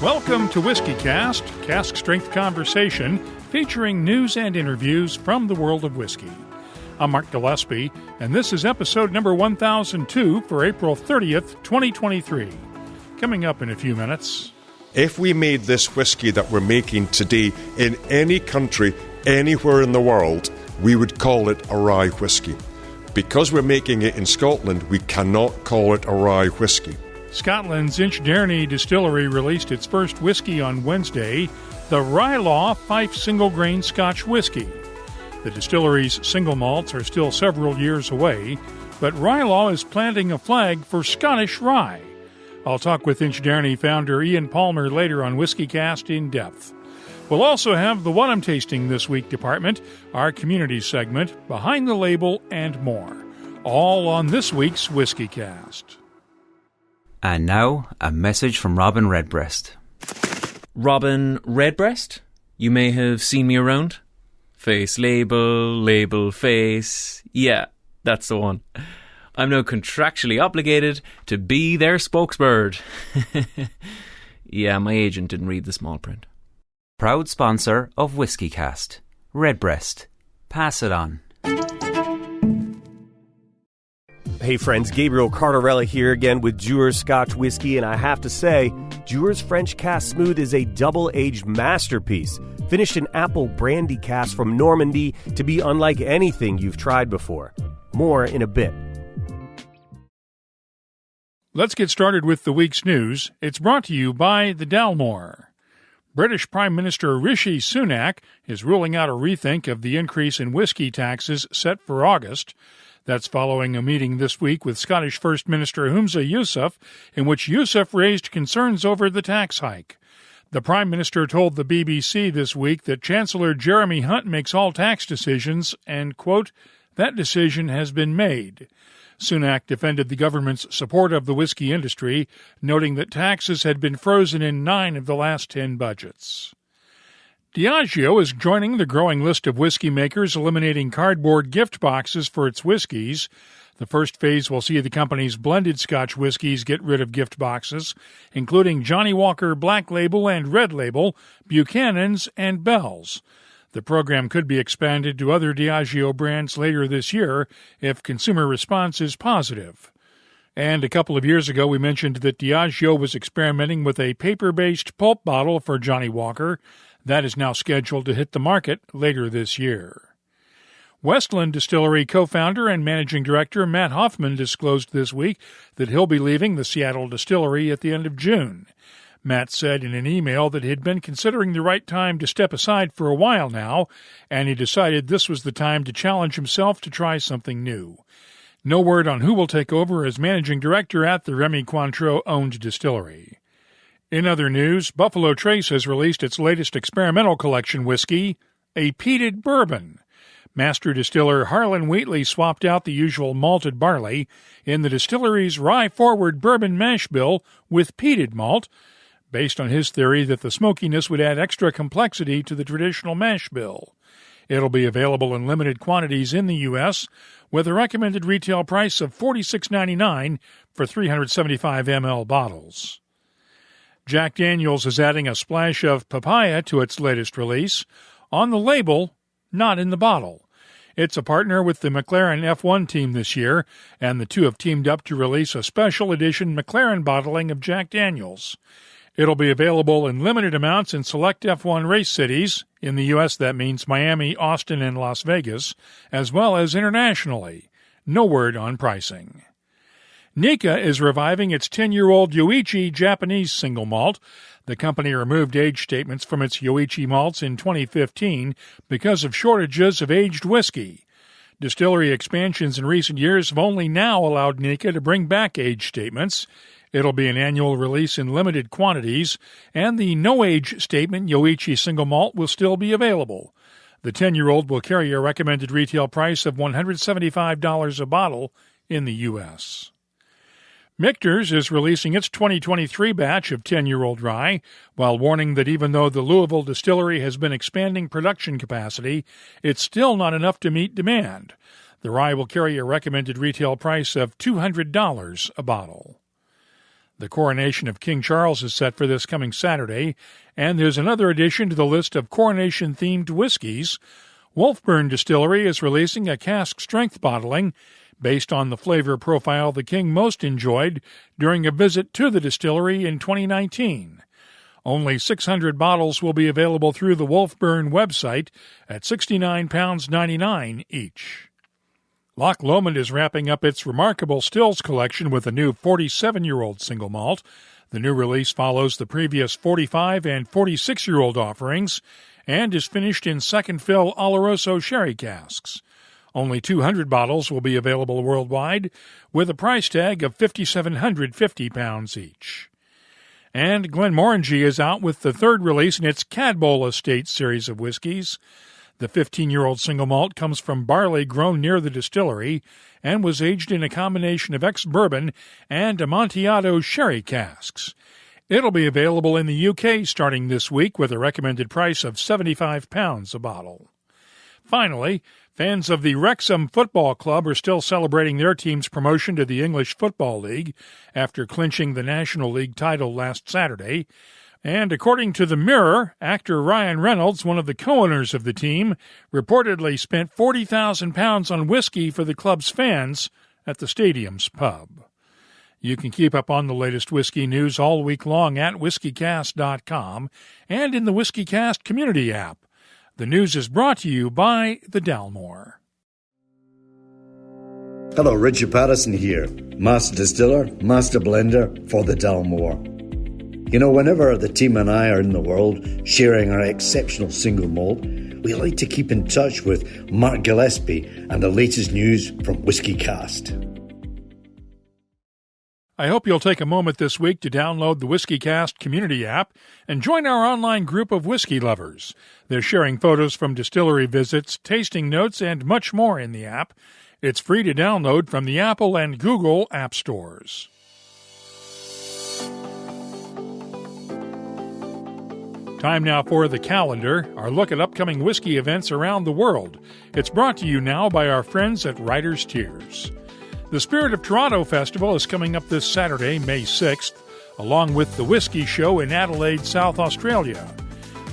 Welcome to Whiskey Cast, cask strength conversation featuring news and interviews from the world of whiskey. I'm Mark Gillespie, and this is episode number 1002 for April 30th, 2023. Coming up in a few minutes. If we made this whiskey that we're making today in any country, anywhere in the world, we would call it a rye whiskey. Because we're making it in Scotland, we cannot call it a rye whiskey. Scotland's Inchdairnie Distillery released its first whiskey on Wednesday, the RyeLaw Fife Single Grain Scotch Whiskey. The distillery's single malts are still several years away, but RyeLaw is planting a flag for Scottish Rye. I'll talk with Inchdairnie founder Ian Palmer later on WhiskeyCast in depth. We'll also have the What I'm Tasting This Week department, our community segment, Behind the Label, and more. All on this week's WhiskeyCast. And now, a message from Robin Redbreast. Robin Redbreast? You may have seen me around. Face label, label face. Yeah, that's the one. I'm now contractually obligated to be their spokesbird. Yeah, my agent didn't read the small print. Proud sponsor of WhiskeyCast. Redbreast. Pass it on. Hey friends, Gabriel Cardarella here again with Dewar's Scotch Whiskey, and I have to say, Dewar's French Cask Smooth is a double-aged masterpiece, finished in apple brandy cask from Normandy to be unlike anything you've tried before. More in a bit. Let's get started with the week's news. It's brought to you by the Dalmore. British Prime Minister Rishi Sunak is ruling out a rethink of the increase in whiskey taxes set for August. That's following a meeting this week with Scottish First Minister Humza Yousaf, in which Yousaf raised concerns over the tax hike. The Prime Minister told the BBC this week that Chancellor Jeremy Hunt makes all tax decisions and, quote, that decision has been made. Sunak defended the government's support of the whiskey industry, noting that taxes had been frozen in 9 of the last 10 budgets. Diageo is joining the growing list of whiskey makers eliminating cardboard gift boxes for its whiskies. The first phase will see the company's blended Scotch whiskies get rid of gift boxes, including Johnnie Walker Black Label and Red Label, Buchanan's, and Bell's. The program could be expanded to other Diageo brands later this year if consumer response is positive. And a couple of years ago, we mentioned that Diageo was experimenting with a paper-based pulp bottle for Johnnie Walker. That is now scheduled to hit the market later this year. Westland Distillery co-founder and managing director Matt Hoffman disclosed this week that he'll be leaving the Seattle distillery at the end of June. Matt said in an email that he'd been considering the right time to step aside for a while now, and he decided this was the time to challenge himself to try something new. No word on who will take over as managing director at the Remy Cointreau-owned distillery. In other news, Buffalo Trace has released its latest experimental collection whiskey, a peated bourbon. Master distiller Harlan Wheatley swapped out the usual malted barley in the distillery's rye-forward bourbon mash bill with peated malt, based on his theory that the smokiness would add extra complexity to the traditional mash bill. It'll be available in limited quantities in the U.S., with a recommended retail price of $46.99 for 375 ml bottles. Jack Daniel's is adding a splash of papaya to its latest release, on the label, not in the bottle. It's a partner with the McLaren F1 team this year, and the two have teamed up to release a special edition McLaren bottling of Jack Daniel's. It'll be available in limited amounts in select F1 race cities. In the U.S., that means Miami, Austin, and Las Vegas, as well as internationally. No word on pricing. Nikka is reviving its 10-year-old Yoichi Japanese single malt. The company removed age statements from its Yoichi malts in 2015 because of shortages of aged whiskey. Distillery expansions in recent years have only now allowed Nikka to bring back age statements. It'll be an annual release in limited quantities, and the no-age statement Yoichi single malt will still be available. The 10-year-old will carry a recommended retail price of $175 a bottle in the U.S. Michter's is releasing its 2023 batch of 10-year-old rye, while warning that even though the Louisville distillery has been expanding production capacity, it's still not enough to meet demand. The rye will carry a recommended retail price of $200 a bottle. The coronation of King Charles is set for this coming Saturday, and there's another addition to the list of coronation-themed whiskies. Wolfburn Distillery is releasing a cask-strength bottling based on the flavor profile the king most enjoyed during a visit to the distillery in 2019. Only 600 bottles will be available through the Wolfburn website at £69.99 each. Loch Lomond is wrapping up its remarkable stills collection with a new 47-year-old single malt. The new release follows the previous 45- and 46-year-old offerings and is finished in second-fill Oloroso sherry casks. Only 200 bottles will be available worldwide, with a price tag of £5,750 each. And Glenmorangie is out with the third release in its Cadboll Estate series of whiskies. The 15-year-old single malt comes from barley grown near the distillery and was aged in a combination of ex-bourbon and Amontillado sherry casks. It'll be available in the UK starting this week with a recommended price of £75 a bottle. Finally, fans of the Wrexham Football Club are still celebrating their team's promotion to the English Football League after clinching the National League title last Saturday. And according to the Mirror, actor Ryan Reynolds, one of the co-owners of the team, reportedly spent £40,000 on whiskey for the club's fans at the stadium's pub. You can keep up on the latest whiskey news all week long at whiskycast.com and in the WhiskyCast community app. The news is brought to you by the Dalmore. Hello, Richard Patterson here, Master Distiller, Master Blender for the Dalmore. You know, whenever the team and I are in the world sharing our exceptional single malt, we like to keep in touch with Mark Gillespie and the latest news from WhiskyCast. I hope you'll take a moment this week to download the WhiskyCast community app and join our online group of whiskey lovers. They're sharing photos from distillery visits, tasting notes, and much more in the app. It's free to download from the Apple and Google app stores. Time now for the calendar, our look at upcoming whiskey events around the world. It's brought to you now by our friends at Writer's Tears. The Spirit of Toronto Festival is coming up this Saturday, May 6th, along with the Whiskey Show in Adelaide, South Australia.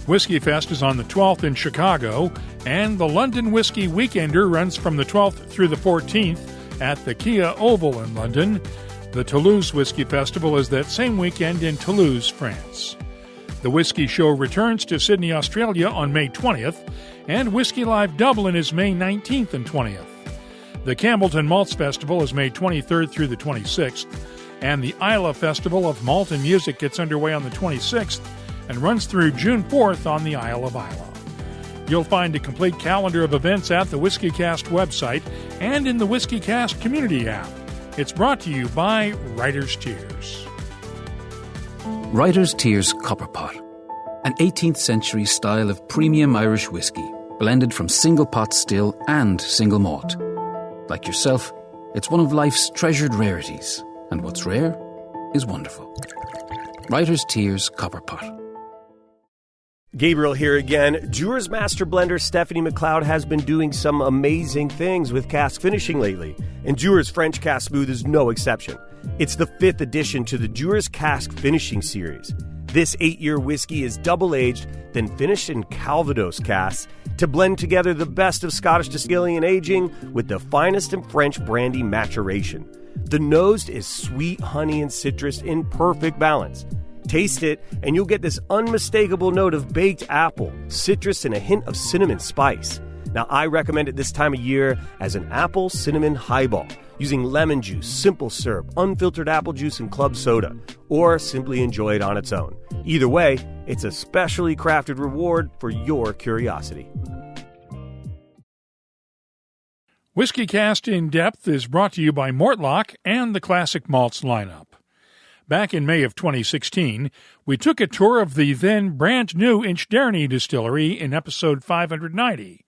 Whiskey Fest is on the 12th in Chicago, and the London Whiskey Weekender runs from the 12th through the 14th at the Kia Oval in London. The Toulouse Whiskey Festival is that same weekend in Toulouse, France. The Whiskey Show returns to Sydney, Australia on May 20th, and Whiskey Live Dublin is May 19th and 20th. The Campbellton Malts Festival is May 23rd through the 26th, and the Islay Festival of Malt and Music gets underway on the 26th and runs through June 4th on the Isle of Islay. You'll find a complete calendar of events at the WhiskyCast website and in the WhiskyCast community app. It's brought to you by Writer's Tears. Writer's Tears Copperpot, an 18th century style of premium Irish whiskey, blended from single pot still and single malt. Like yourself, it's one of life's treasured rarities, and what's rare is wonderful. Writer's Tears Copperpot. Gabriel here again. Dewar's Master Blender Stephanie McLeod has been doing some amazing things with cask finishing lately, and Dewar's French Cask Smooth is no exception. It's the 5th edition to the Dewar's Cask Finishing Series. This 8-year whiskey is double-aged, then finished in Calvados casks to blend together the best of Scottish distilling and aging with the finest in French brandy maturation. The nose is sweet honey and citrus in perfect balance. Taste it, and you'll get this unmistakable note of baked apple, citrus, and a hint of cinnamon spice. Now, I recommend it this time of year as an apple cinnamon highball, using lemon juice, simple syrup, unfiltered apple juice, and club soda, or simply enjoy it on its own. Either way, it's a specially crafted reward for your curiosity. WhiskyCast In Depth is brought to you by Mortlock and the Classic Malts lineup. Back in May of 2016, we took a tour of the then brand-new Inchdairnie Distillery in episode 590.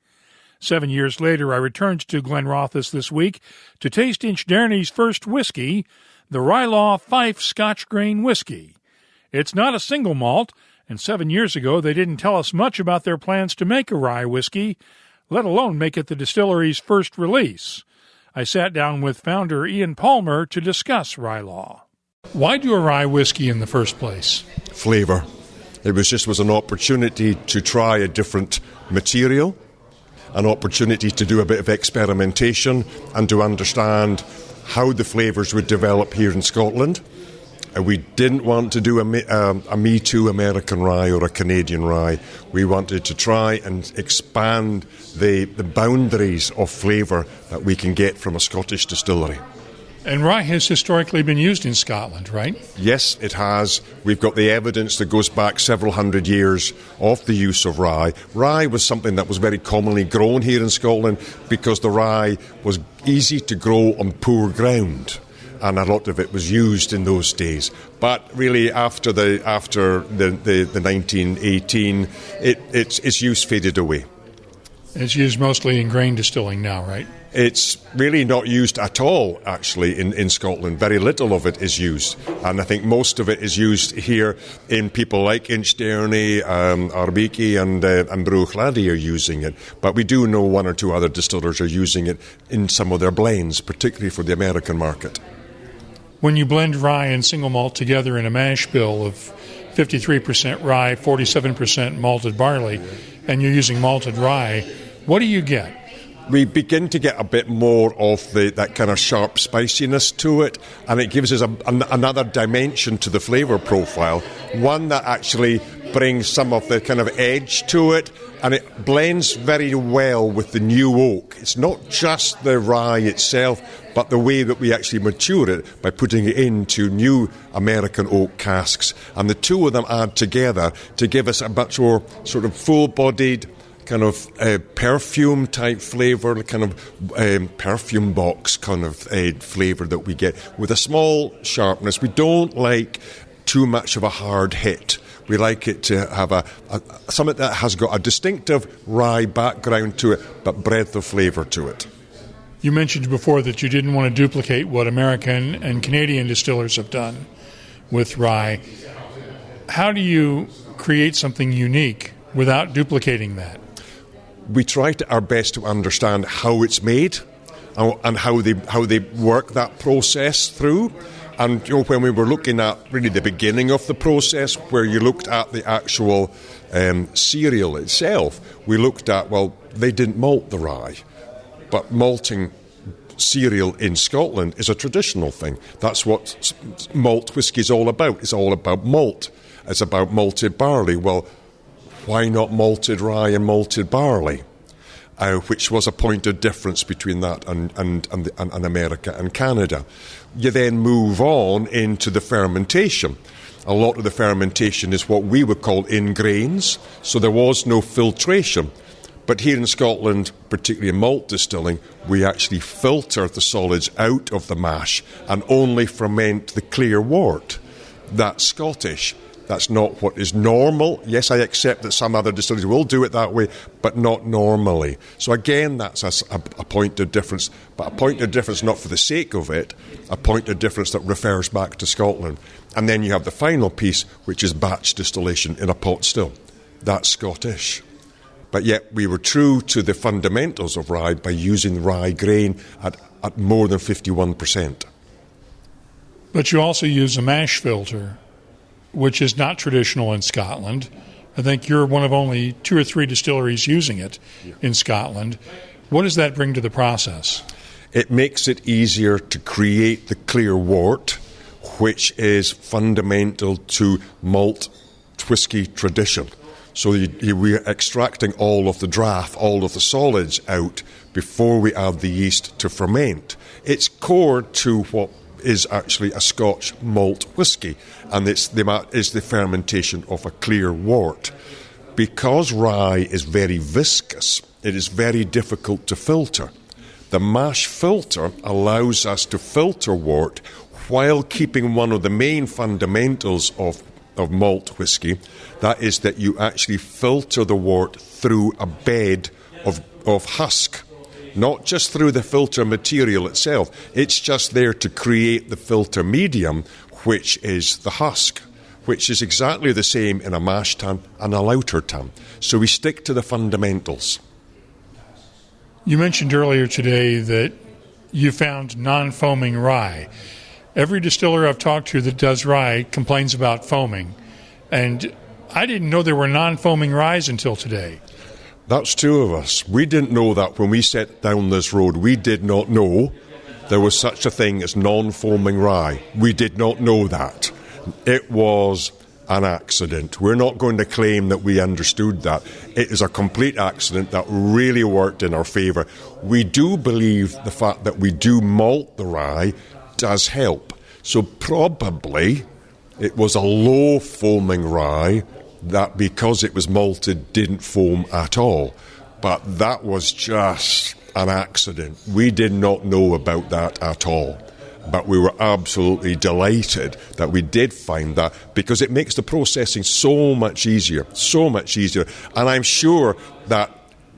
7 years later, I returned to Glenrothes this week to taste Inchdairnie's first whiskey, the RyeLaw Fife Scotch Grain Whiskey. It's not a single malt, and 7 years ago they didn't tell us much about their plans to make a rye whiskey, let alone make it the distillery's first release. I sat down with founder Ian Palmer to discuss RyeLaw. Why do a rye whiskey in the first place? Flavour. It was an opportunity to try a different material, an opportunity to do a bit of experimentation and to understand how the flavours would develop here in Scotland. We didn't want to do a Me Too American rye or a Canadian rye. We wanted to try and expand the boundaries of flavour that we can get from a Scottish distillery. And rye has historically been used in Scotland, right? Yes, it has. We've got the evidence that goes back several hundred years of the use of rye. Rye was something that was very commonly grown here in Scotland because the rye was easy to grow on poor ground, and a lot of it was used in those days. But really, after the 1918, its use faded away. It's used mostly in grain distilling now, right? It's really not used at all, actually, in Scotland. Very little of it is used. And I think most of it is used here in people like Inchdairnie, Arbiki and Bruichladdich are using it. But we do know one or two other distillers are using it in some of their blends, particularly for the American market. When you blend rye and single malt together in a mash bill of 53% rye, 47% malted barley, and you're using malted rye, what do you get? We begin to get a bit more of that kind of sharp spiciness to it, and it gives us another dimension to the flavour profile, one that actually brings some of the kind of edge to it, and it blends very well with the new oak. It's not just the rye itself, but the way that we actually mature it by putting it into new American oak casks, and the two of them add together to give us a much more sort of full-bodied, kind of perfume type flavour, kind of perfume box kind of flavour that we get with a small sharpness. We don't like too much of a hard hit. We like it to have something that has got a distinctive rye background to it, but breadth of flavour to it. You mentioned before that you didn't want to duplicate what American and Canadian distillers have done with rye. How do you create something unique without duplicating that? We try our best to understand how it's made and how they work that process through. And when we were looking at really the beginning of the process, where you looked at the actual cereal itself, we looked at, well, they didn't malt the rye, but malting cereal in Scotland is a traditional thing. That's what malt whisky is all about. It's all about malt. It's about malted barley. Well, why not malted rye and malted barley? Which was a point of difference between that and America and Canada. You then move on into the fermentation. A lot of the fermentation is what we would call in grains, so there was no filtration. But here in Scotland, particularly in malt distilling, we actually filter the solids out of the mash and only ferment the clear wort. That's Scottish. That's not what is normal. Yes, I accept that some other distilleries will do it that way, but not normally. So again, that's a point of difference, but a point of difference not for the sake of it, a point of difference that refers back to Scotland. And then you have the final piece, which is batch distillation in a pot still. That's Scottish. But yet we were true to the fundamentals of rye by using rye grain at more than 51%. But you also use a mash filter, which is not traditional in Scotland. I think you're one of only 2 or 3 distilleries using it in Scotland. What does that bring to the process? It makes it easier to create the clear wort, which is fundamental to malt whisky tradition. So we're extracting all of the draff, all of the solids out before we add the yeast to ferment. It's core to what is actually a Scotch malt whisky, and it's the fermentation of a clear wort. Because rye is very viscous, it is very difficult to filter. The mash filter allows us to filter wort while keeping one of the main fundamentals of malt whisky, that is that you actually filter the wort through a bed of husk. Not just through the filter material itself. It's just there to create the filter medium, which is the husk, which is exactly the same in a mash tun and a lauter tun. So we stick to the fundamentals. You mentioned earlier today that you found non-foaming rye. Every distiller I've talked to that does rye complains about foaming. And I didn't know there were non-foaming ryes until today. That's two of us. We didn't know that when we set down this road. We did not know there was such a thing as non-foaming rye. We did not know that. It was an accident. We're not going to claim that we understood that. It is a complete accident that really worked in our favour. We do believe the fact that we do malt the rye does help. So probably it was a low foaming rye that, because it was malted, didn't foam at all. But that was just an accident. We did not know about that at all. But we were absolutely delighted that we did find that, because it makes the processing so much easier. And I'm sure that,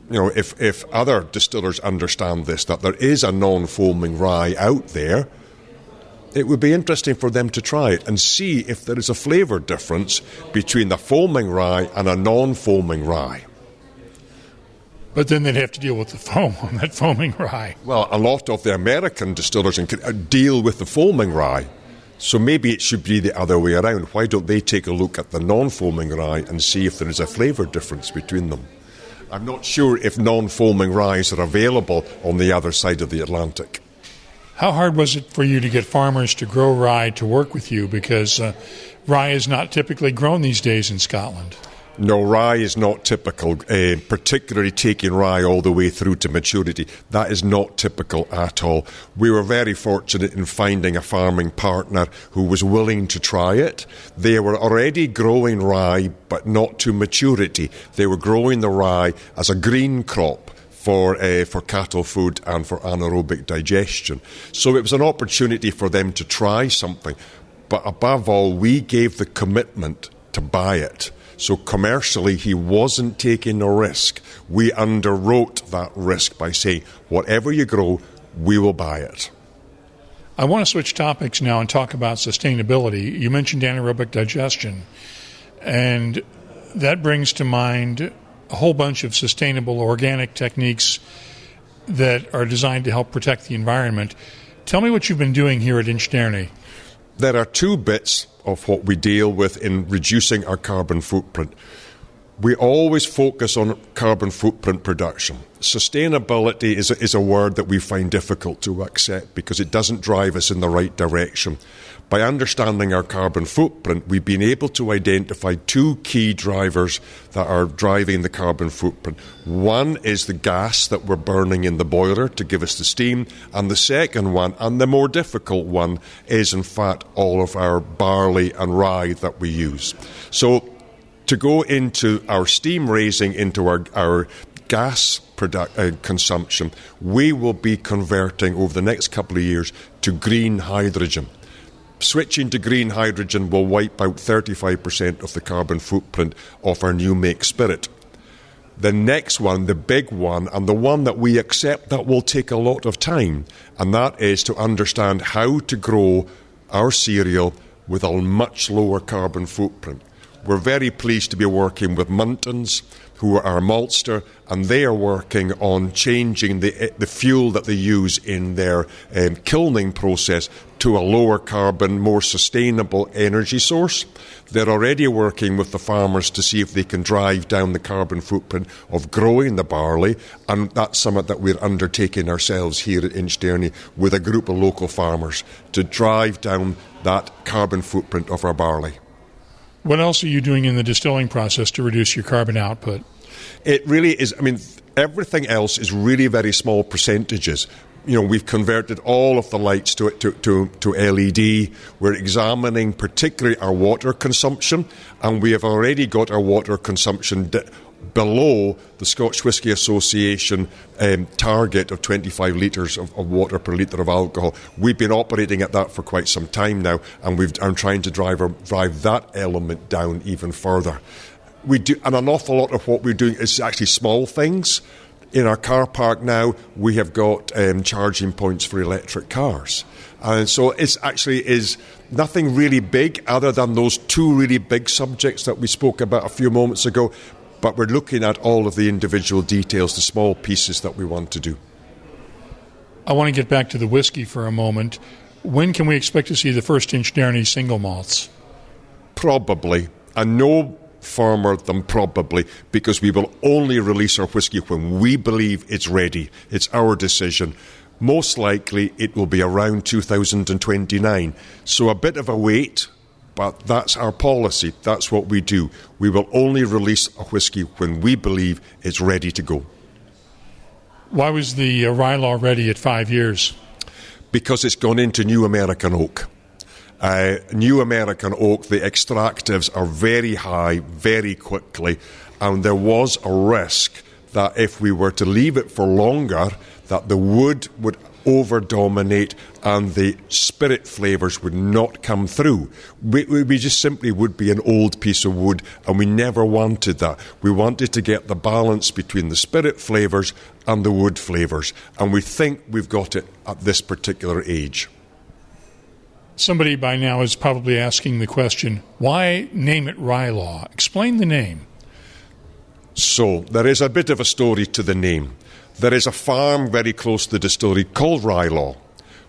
if other distillers understand this, that there is a non-foaming rye out there, it would be interesting for them to try it and see if there is a flavour difference between the foaming rye and a non-foaming rye. But then they'd have to deal with the foam on that foaming rye. Well, a lot of the American distillers deal with the foaming rye. So maybe it should be the other way around. Why don't they take a look at the non-foaming rye and see if there is a flavour difference between them? I'm not sure if non-foaming ryes are available on the other side of the Atlantic. How hard was it for you to get farmers to grow rye to work with you? Because rye is not typically grown these days in Scotland. No, rye is not typical, particularly taking rye all the way through to maturity. That is not typical at all. We were very fortunate in finding a farming partner who was willing to try it. They were already growing rye, but not to maturity. They were growing the rye as a green crop for cattle food and for anaerobic digestion. So it was an opportunity for them to try something. But above all, we gave the commitment to buy it. So commercially, he wasn't taking a risk. We underwrote that risk by saying, whatever you grow, we will buy it. I want to switch topics now and talk about sustainability. You mentioned anaerobic digestion, and that brings to mind a whole bunch of sustainable organic techniques that are designed to help protect the environment. Tell me what you've been doing here at Inchdairnie. There are two bits of what we deal with in reducing our carbon footprint. We always focus on carbon footprint reduction. Sustainability is a word that we find difficult to accept because it doesn't drive us in the right direction. By understanding our carbon footprint, we've been able to identify two key drivers that are driving the carbon footprint. One is the gas that we're burning in the boiler to give us the steam, and the second one, and the more difficult one, is in fact all of our barley and rye that we use. So to go into our steam raising into our gas consumption, we will be converting over the next couple of years to green hydrogen. Switching to green hydrogen will wipe out 35% of the carbon footprint of our new make spirit. The next one, the big one, and the one that we accept that will take a lot of time, and that is to understand how to grow our cereal with a much lower carbon footprint. We're very pleased to be working with Muntons, who are our maltster, and they are working on changing the fuel that they use in their kilning process to a lower carbon, more sustainable energy source. They're already working with the farmers to see if they can drive down the carbon footprint of growing the barley, and that's something that we're undertaking ourselves here at Inchdairnie with a group of local farmers to drive down that carbon footprint of our barley. What else are you doing in the distilling process to reduce your carbon output? It really is, everything else is really very small percentages. We've converted all of the lights to LED. We're examining particularly our water consumption, and we have already got our water consumption below the Scotch Whisky Association target of 25 litres of water per litre of alcohol. We've been operating at that for quite some time now, and I'm trying to drive that element down even further. We do, and an awful lot of what we're doing is actually small things. In our car park now, we have got charging points for electric cars. And so it's actually is nothing really big other than those two really big subjects that we spoke about a few moments ago. But we're looking at all of the individual details, the small pieces that we want to do. I want to get back to the whiskey for a moment. When can we expect to see the first Inchdairnie single malts? Probably, and no firmer than probably, because we will only release our whisky when we believe it's ready. It's our decision. Most likely it will be around 2029. So a bit of a wait, but that's our policy. That's what we do. We will only release a whisky when we believe it's ready to go. Why was the RyeLaw ready at 5 years? Because it's gone into new American oak. New American oak, the extractives are very high, very quickly, and there was a risk that if we were to leave it for longer, that the wood would over-dominate and the spirit flavours would not come through. We just simply would be an old piece of wood, and we never wanted that. We wanted to get the balance between the spirit flavours and the wood flavours, and we think we've got it at this particular age. Somebody by now is probably asking the question, why name it RyeLaw? Explain the name. So, there is a bit of a story to the name. There is a farm very close to the distillery called RyeLaw.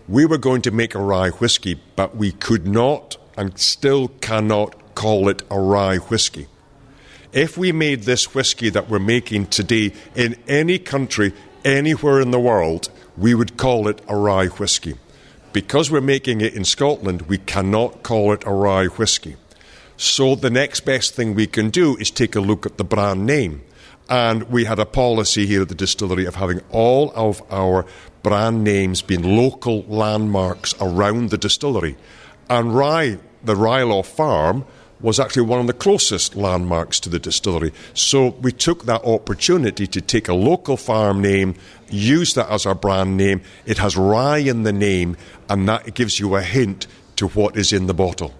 We were going to make a rye whisky, but we could not and still cannot call it a rye whisky. If we made this whisky that we're making today in any country, anywhere in the world, we would call it a rye whisky. Because we're making it in Scotland, we cannot call it a rye whisky. So the next best thing we can do is take a look at the brand name. And we had a policy here at the distillery of having all of our brand names being local landmarks around the distillery. And Rye, the RyeLaw farm, was actually one of the closest landmarks to the distillery. So we took that opportunity to take a local farm name, use that as our brand name. It has rye in the name, and that gives you a hint to what is in the bottle.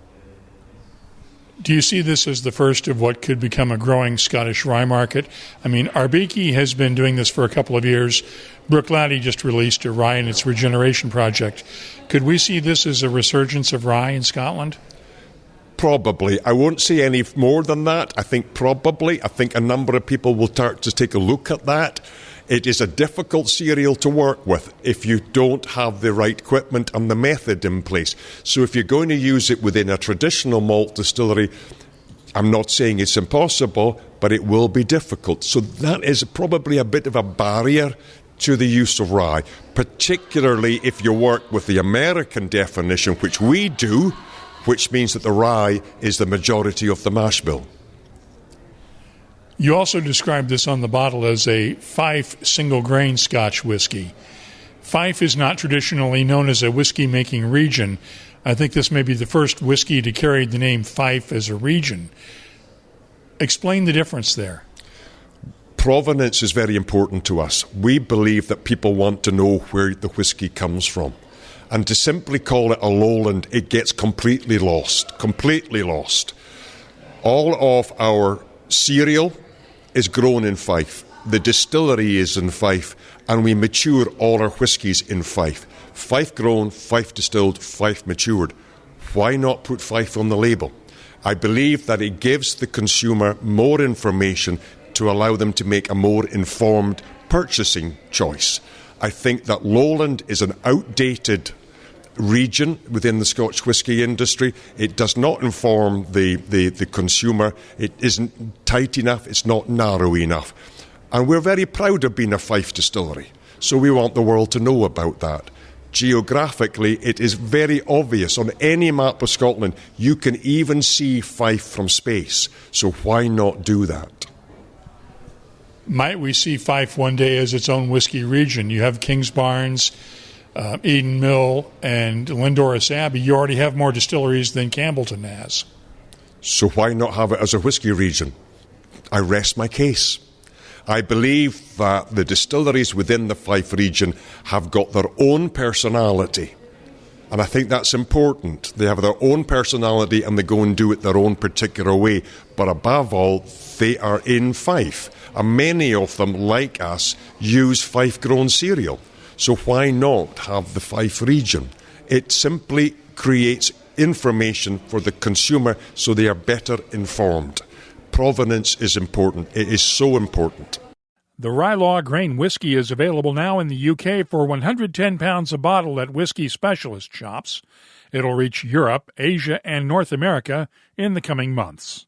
Do you see this as the first of what could become a growing Scottish rye market? I mean, Arbiki has been doing this for a couple of years. Bruichladdich just released a rye in its regeneration project. Could we see this as a resurgence of rye in Scotland? Probably. I won't say any more than that. I think probably. I think a number of people will start to take a look at that. It is a difficult cereal to work with if you don't have the right equipment and the method in place. So if you're going to use it within a traditional malt distillery, I'm not saying it's impossible, but it will be difficult. So that is probably a bit of a barrier to the use of rye, particularly if you work with the American definition, which we do, which means that the rye is the majority of the mash bill. You also described this on the bottle as a Fife single-grain Scotch whiskey. Fife is not traditionally known as a whiskey-making region. I think this may be the first whiskey to carry the name Fife as a region. Explain the difference there. Provenance is very important to us. We believe that people want to know where the whiskey comes from. And to simply call it a lowland, it gets completely lost. All of our cereal is grown in Fife. The distillery is in Fife, and we mature all our whiskies in Fife. Fife grown, Fife distilled, Fife matured. Why not put Fife on the label? I believe that it gives the consumer more information to allow them to make a more informed purchasing choice. I think that Lowland is an outdated region within the Scotch whisky industry. It does not inform the consumer. It isn't tight enough. It's not narrow enough. And we're very proud of being a Fife distillery. So we want the world to know about that. Geographically, it is very obvious. On any map of Scotland, you can even see Fife from space. So why not do that? Might we see Fife one day as its own whiskey region? You have Kingsbarns, Eden Mill, and Lindorus Abbey. You already have more distilleries than Campbellton has. So why not have it as a whiskey region? I rest my case. I believe that the distilleries within the Fife region have got their own personality. And I think that's important. They have their own personality and they go and do it their own particular way. But above all, they are in Fife. And many of them, like us, use Fife-grown cereal. So why not have the Fife region? It simply creates information for the consumer so they are better informed. Provenance is important. It is so important. The RyeLaw grain whiskey is available now in the UK for £110 a bottle at whiskey specialist shops. It'll reach Europe, Asia, and North America in the coming months.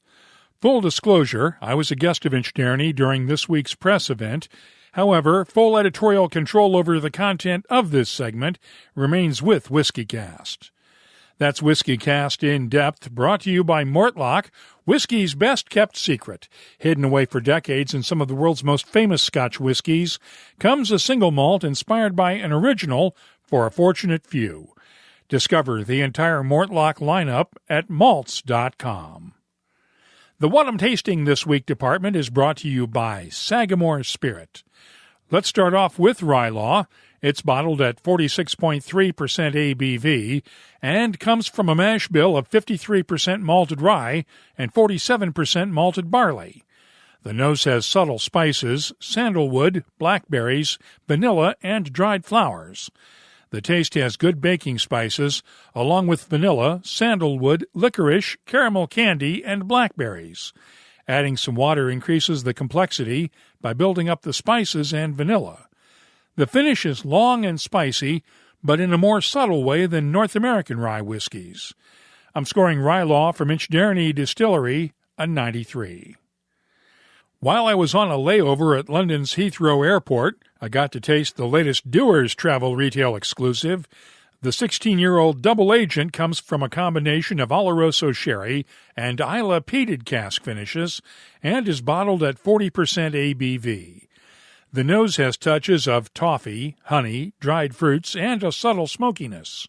Full disclosure, I was a guest of Inchdairnie during this week's press event. However, full editorial control over the content of this segment remains with WhiskyCast. That's WhiskyCast In Depth, brought to you by Mortlach, whiskey's best-kept secret. Hidden away for decades in some of the world's most famous Scotch whiskies, comes a single malt inspired by an original for a fortunate few. Discover the entire Mortlach lineup at malts.com. The What I'm Tasting This Week department is brought to you by Sagamore Spirit. Let's start off with RyeLaw. It's bottled at 46.3% ABV and comes from a mash bill of 53% malted rye and 47% malted barley. The nose has subtle spices, sandalwood, blackberries, vanilla, and dried flowers. The taste has good baking spices, along with vanilla, sandalwood, licorice, caramel candy, and blackberries. Adding some water increases the complexity by building up the spices and vanilla. The finish is long and spicy, but in a more subtle way than North American rye whiskies. I'm scoring RyeLaw from Inchdairnie Distillery a 93. While I was on a layover at London's Heathrow Airport, I got to taste the latest Dewar's travel retail exclusive. The 16-year-old double agent comes from a combination of Oloroso sherry and Islay peated cask finishes and is bottled at 40% ABV. The nose has touches of toffee, honey, dried fruits, and a subtle smokiness.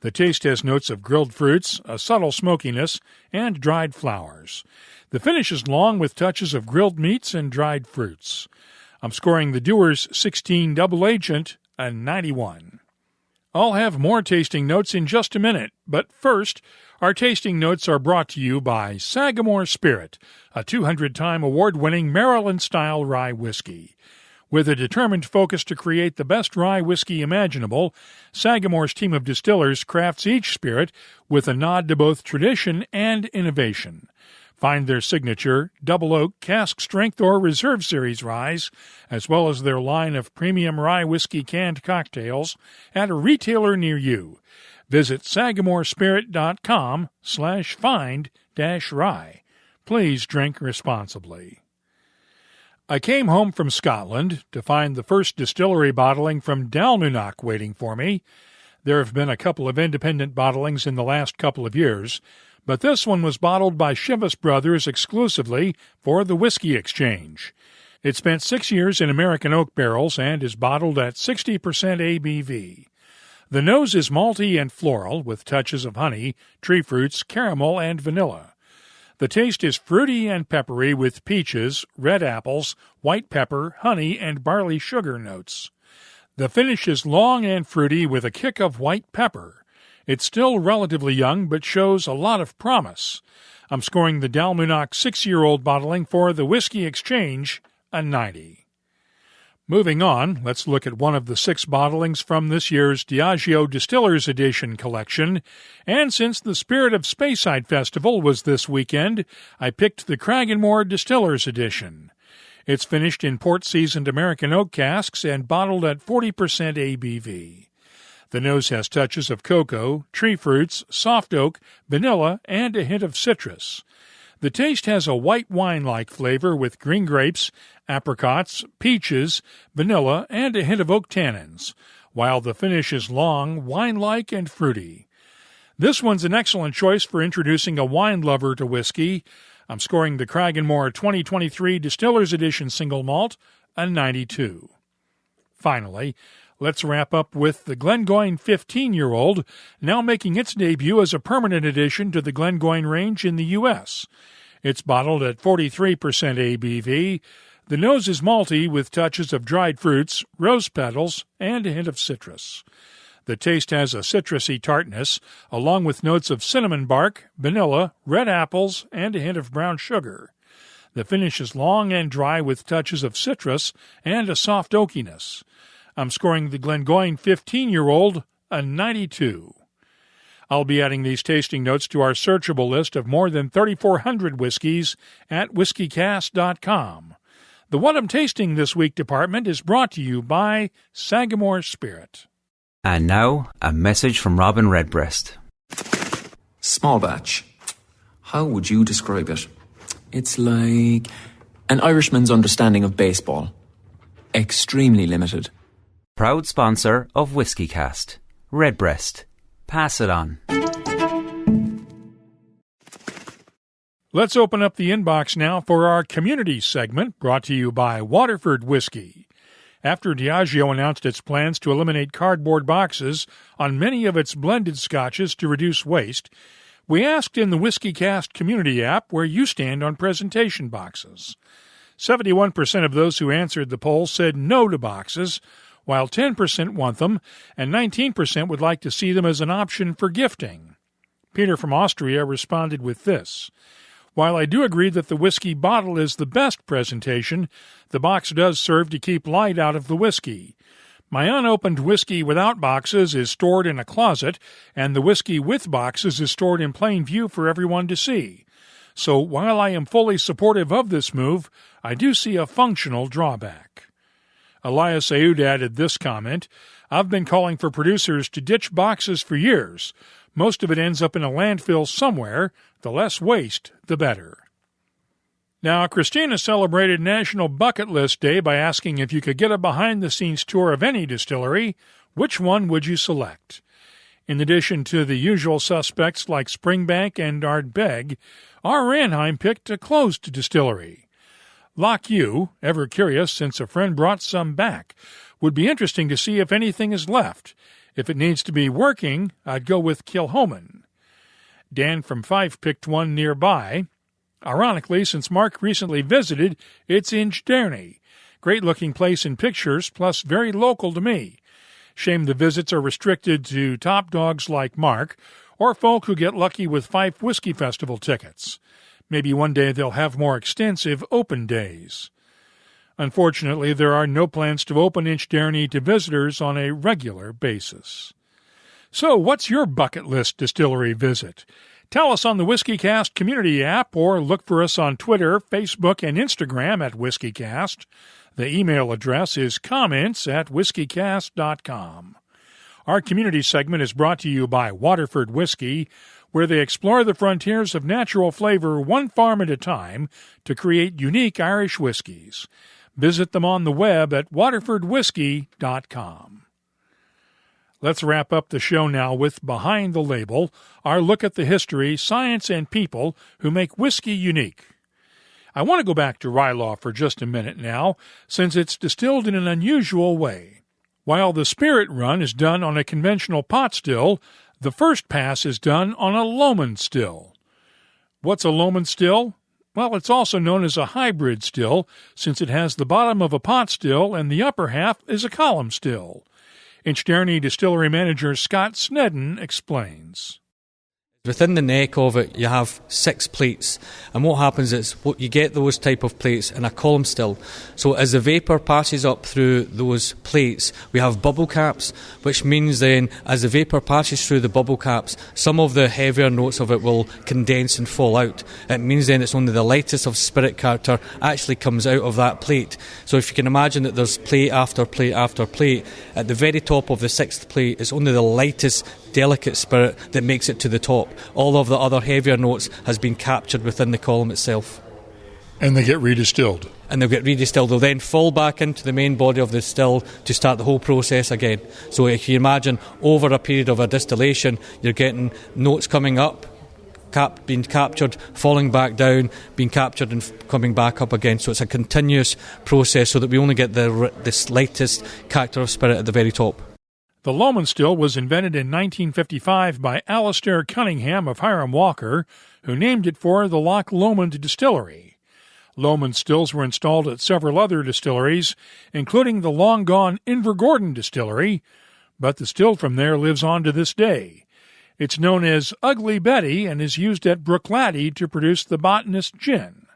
The taste has notes of grilled fruits, a subtle smokiness, and dried flowers. The finish is long with touches of grilled meats and dried fruits. I'm scoring the Dewar's 16 Double Agent a 91. I'll have more tasting notes in just a minute, but first, our tasting notes are brought to you by Sagamore Spirit, a 200-time award-winning Maryland-style rye whiskey. With a determined focus to create the best rye whiskey imaginable, Sagamore's team of distillers crafts each spirit with a nod to both tradition and innovation. Find their signature, double oak, cask strength, or reserve series ryes, as well as their line of premium rye whiskey canned cocktails at a retailer near you. Visit sagamorespirit.com/find-rye. Please drink responsibly. I came home from Scotland to find the first distillery bottling from Dalmunach waiting for me. There have been a couple of independent bottlings in the last couple of years, but this one was bottled by Chivas Brothers exclusively for the Whiskey Exchange. It spent 6 years in American oak barrels and is bottled at 60% ABV. The nose is malty and floral with touches of honey, tree fruits, caramel, and vanilla. The taste is fruity and peppery with peaches, red apples, white pepper, honey, and barley sugar notes. The finish is long and fruity with a kick of white pepper. It's still relatively young but shows a lot of promise. I'm scoring the Dalmunach 6-year-old bottling for the Whiskey Exchange a 90. Moving on, let's look at one of the 6 bottlings from this year's Diageo Distillers Edition collection. And since the Spirit of Speyside Festival was this weekend, I picked the Cragganmore Distillers Edition. It's finished in port-seasoned American oak casks and bottled at 40% ABV. The nose has touches of cocoa, tree fruits, soft oak, vanilla, and a hint of citrus. The taste has a white wine-like flavor with green grapes, apricots, peaches, vanilla, and a hint of oak tannins, while the finish is long, wine-like, and fruity. This one's an excellent choice for introducing a wine lover to whiskey. I'm scoring the Cragganmore 2023 Distillers Edition Single Malt a 92. Finally, let's wrap up with the Glengoyne 15-year-old, now making its debut as a permanent addition to the Glengoyne range in the U.S. It's bottled at 43% ABV. The nose is malty with touches of dried fruits, rose petals, and a hint of citrus. The taste has a citrusy tartness, along with notes of cinnamon bark, vanilla, red apples, and a hint of brown sugar. The finish is long and dry with touches of citrus and a soft oakiness. I'm scoring the Glengoyne 15-year-old a 92. I'll be adding these tasting notes to our searchable list of more than 3,400 whiskies at whiskycast.com. The What I'm Tasting This Week department is brought to you by Sagamore Spirit. And now, a message from Robin Redbreast. Small batch. How would you describe it? It's like an Irishman's understanding of baseball. Extremely limited. Proud sponsor of WhiskyCast. Redbreast. Pass it on. Let's open up the inbox now for our community segment, brought to you by Waterford Whiskey. After Diageo announced its plans to eliminate cardboard boxes on many of its blended scotches to reduce waste, we asked in the WhiskyCast community app where you stand on presentation boxes. 71% of those who answered the poll said no to boxes, while 10% want them, and 19% would like to see them as an option for gifting. Peter from Austria responded with this: "While I do agree that the whiskey bottle is the best presentation, the box does serve to keep light out of the whiskey. My unopened whiskey without boxes is stored in a closet, and the whiskey with boxes is stored in plain view for everyone to see. So while I am fully supportive of this move, I do see a functional drawback." Elias Aoud added this comment: "I've been calling for producers to ditch boxes for years. Most of it ends up in a landfill somewhere. The less waste, the better." Now, Christina celebrated National Bucket List Day by asking if you could get a behind-the-scenes tour of any distillery, which one would you select? In addition to the usual suspects like Springbank and Ardbeg, our Ranheim picked a closed distillery. Loch Ewe, ever curious since a friend brought some back. Would be interesting to see if anything is left. If it needs to be working, I'd go with Kilhoman. Dan from Fife picked one nearby. Ironically, since Mark recently visited, it's Inchdairnie. Great-looking place in pictures, plus very local to me. Shame the visits are restricted to top dogs like Mark, or folk who get lucky with Fife Whiskey Festival tickets. Maybe one day they'll have more extensive open days. Unfortunately, there are no plans to open Inchdairnie to visitors on a regular basis. So, what's your bucket list distillery visit? Tell us on the WhiskyCast community app or look for us on Twitter, Facebook, and Instagram at WhiskyCast. The email address is comments@whiskycast.com. Our community segment is brought to you by Waterford Whiskey, where they explore the frontiers of natural flavor one farm at a time to create unique Irish whiskies. Visit them on the web at waterfordwhiskey.com. Let's wrap up the show now with Behind the Label, our look at the history, science, and people who make whiskey unique. I want to go back to RyeLaw for just a minute now, since it's distilled in an unusual way. While the spirit run is done on a conventional pot still, the first pass is done on a Lomond still. What's a Lomond still? Well, it's also known as a hybrid still, since it has the bottom of a pot still and the upper half is a column still. Inchdairnie Distillery manager Scott Snedden explains. Within the neck of it, you have 6 plates, and what happens is you get those type of plates in a column still. So as the vapour passes up through those plates, we have bubble caps, which means then as the vapour passes through the bubble caps, some of the heavier notes of it will condense and fall out. It means then it's only the lightest of spirit character actually comes out of that plate. So if you can imagine that there's plate after plate after plate, at the very top of the 6th plate is only the lightest delicate spirit that makes it to the top. All of the other heavier notes has been captured within the column itself. And they get redistilled. And they'll get redistilled. They'll then fall back into the main body of the still to start the whole process again. So if you imagine over a period of a distillation, you're getting notes coming up, being captured, falling back down, being captured and coming back up again. So it's a continuous process so that we only get the slightest character of spirit at the very top. The Lomond still was invented in 1955 by Alistair Cunningham of Hiram Walker, who named it for the Loch Lomond Distillery. Lomond stills were installed at several other distilleries, including the long-gone Invergordon Distillery, but the still from there lives on to this day. It's known as Ugly Betty and is used at Brookladdie to produce the Botanist Gin.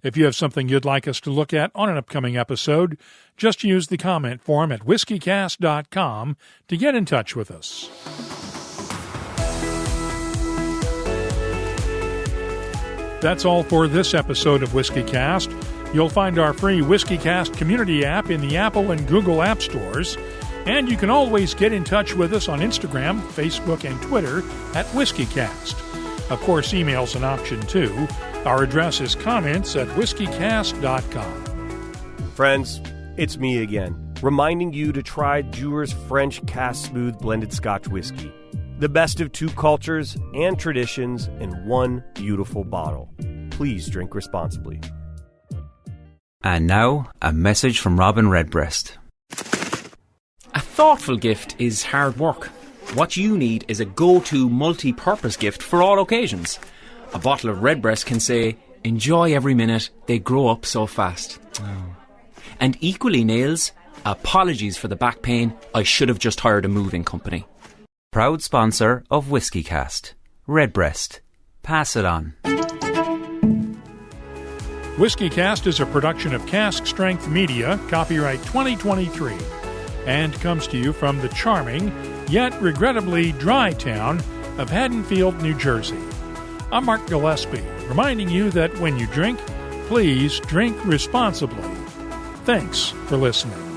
If you have something you'd like us to look at on an upcoming episode, just use the comment form at whiskycast.com to get in touch with us. That's all for this episode of WhiskyCast. You'll find our free WhiskyCast community app in the Apple and Google app stores. And you can always get in touch with us on Instagram, Facebook, and Twitter at WhiskyCast. Of course, email's an option too. Our address is comments@whiskycast.com. Friends, it's me again, reminding you to try Dewar's French Cask Smooth Blended Scotch Whiskey. The best of two cultures and traditions in one beautiful bottle. Please drink responsibly. And now, a message from Robin Redbreast. A thoughtful gift is hard work. What you need is a go-to multi-purpose gift for all occasions. A bottle of Redbreast can say, enjoy every minute, they grow up so fast. And equally nails, apologies for the back pain, I should have just hired a moving company. Proud sponsor of WhiskyCast. Redbreast. Pass it on. WhiskyCast is a production of Cask Strength Media, copyright 2023, and comes to you from the charming, yet regrettably dry town of Haddonfield, New Jersey. I'm Mark Gillespie, reminding you that when you drink, please drink responsibly. Thanks for listening.